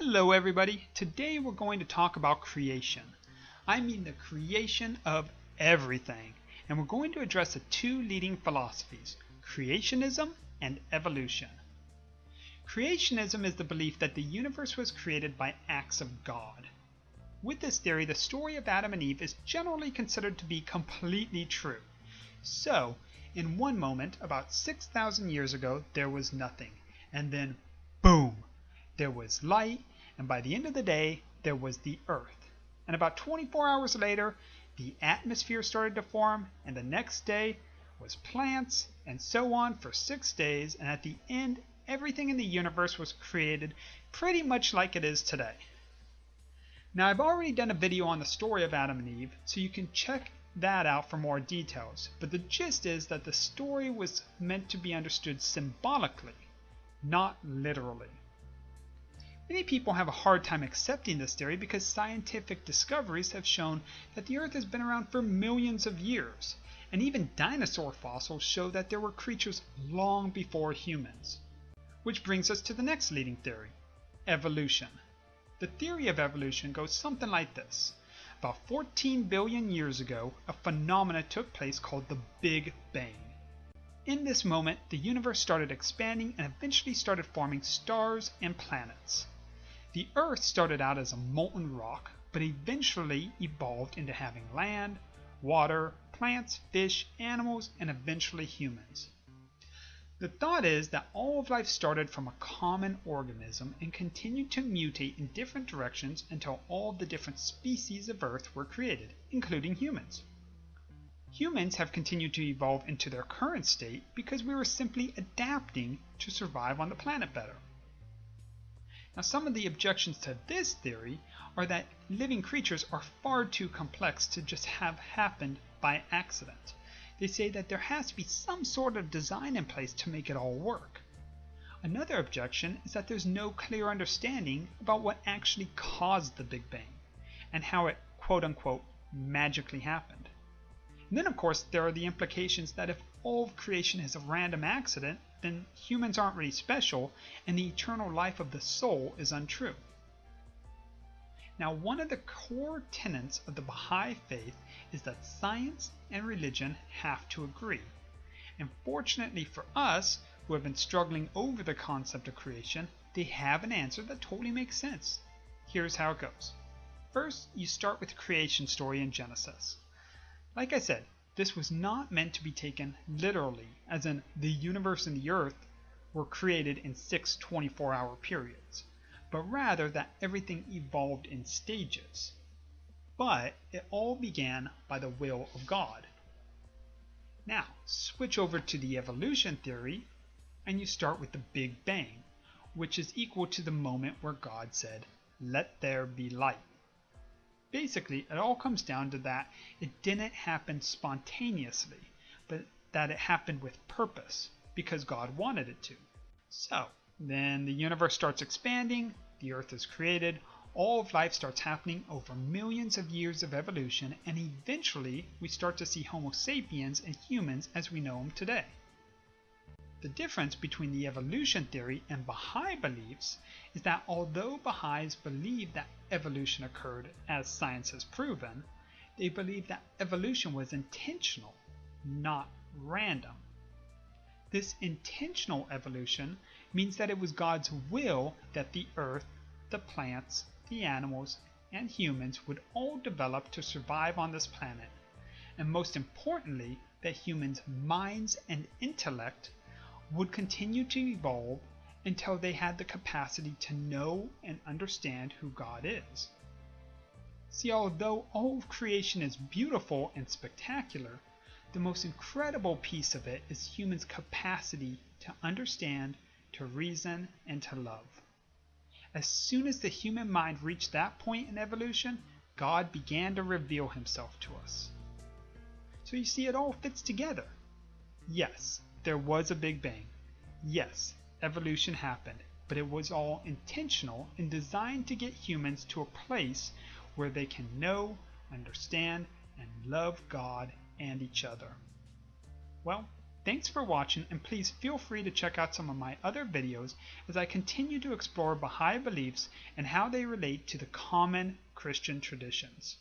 Hello everybody, today we're going to talk about creation. I mean the creation of everything, and we're going to address the two leading philosophies, creationism and evolution. Creationism is the belief that the universe was created by acts of God. With this theory, the story of Adam and Eve is generally considered to be completely true. So, in one moment, about 6,000 years ago, there was nothing, and then boom! There was light, and by the end of the day, there was the earth. And about 24 hours later, the atmosphere started to form, and the next day was plants, and so on for 6 days, and at the end, everything in the universe was created pretty much like it is today. Now, I've already done a video on the story of Adam and Eve, so you can check that out for more details, but the gist is that the story was meant to be understood symbolically, not literally. Many people have a hard time accepting this theory because scientific discoveries have shown that the Earth has been around for millions of years, and even dinosaur fossils show that there were creatures long before humans. Which brings us to the next leading theory, evolution. The theory of evolution goes something like this. About 14 billion years ago, a phenomenon took place called the Big Bang. In this moment, the universe started expanding and eventually started forming stars and planets. The Earth started out as a molten rock, but eventually evolved into having land, water, plants, fish, animals, and eventually humans. The thought is that all of life started from a common organism and continued to mutate in different directions until all the different species of Earth were created, including humans. Humans have continued to evolve into their current state because we were simply adapting to survive on the planet better. Now, some of the objections to this theory are that living creatures are far too complex to just have happened by accident. They say that there has to be some sort of design in place to make it all work. Another objection is that there's no clear understanding about what actually caused the Big Bang and how it quote-unquote magically happened. And then, of course, there are the implications that if all of creation is a random accident, then humans aren't really special, and the eternal life of the soul is untrue. Now, one of the core tenets of the Bahai Faith is that science and religion have to agree. And fortunately for us, who have been struggling over the concept of creation, they have an answer that totally makes sense. Here's how it goes. First, you start with the creation story in Genesis. Like I said, this was not meant to be taken literally, as in the universe and the earth were created in 6 24-hour periods, but rather that everything evolved in stages. But it all began by the will of God. Now, switch over to the evolution theory, and you start with the Big Bang, which is equal to the moment where God said, "Let there be light." Basically, it all comes down to that it didn't happen spontaneously, but that it happened with purpose, because God wanted it to. So, then the universe starts expanding, the earth is created, all of life starts happening over millions of years of evolution, and eventually we start to see Homo sapiens and humans as we know them today. The difference between the evolution theory and Baha'i beliefs is that although Baha'is believe that evolution occurred as science has proven, they believe that evolution was intentional, not random. This intentional evolution means that it was God's will that the earth, the plants, the animals, and humans would all develop to survive on this planet, and most importantly, that humans' minds and intellect would continue to evolve until they had the capacity to know and understand who God is. See, although all of creation is beautiful and spectacular, the most incredible piece of it is humans' capacity to understand, to reason, and to love. As soon as the human mind reached that point in evolution, God began to reveal himself to us. So you see, it all fits together. Yes, there was a Big Bang. Yes, evolution happened, but it was all intentional and designed to get humans to a place where they can know, understand, and love God and each other. Well, Thanks for watching, and please feel free to check out some of my other videos as I continue to explore Baha'i beliefs and how they relate to the common Christian traditions.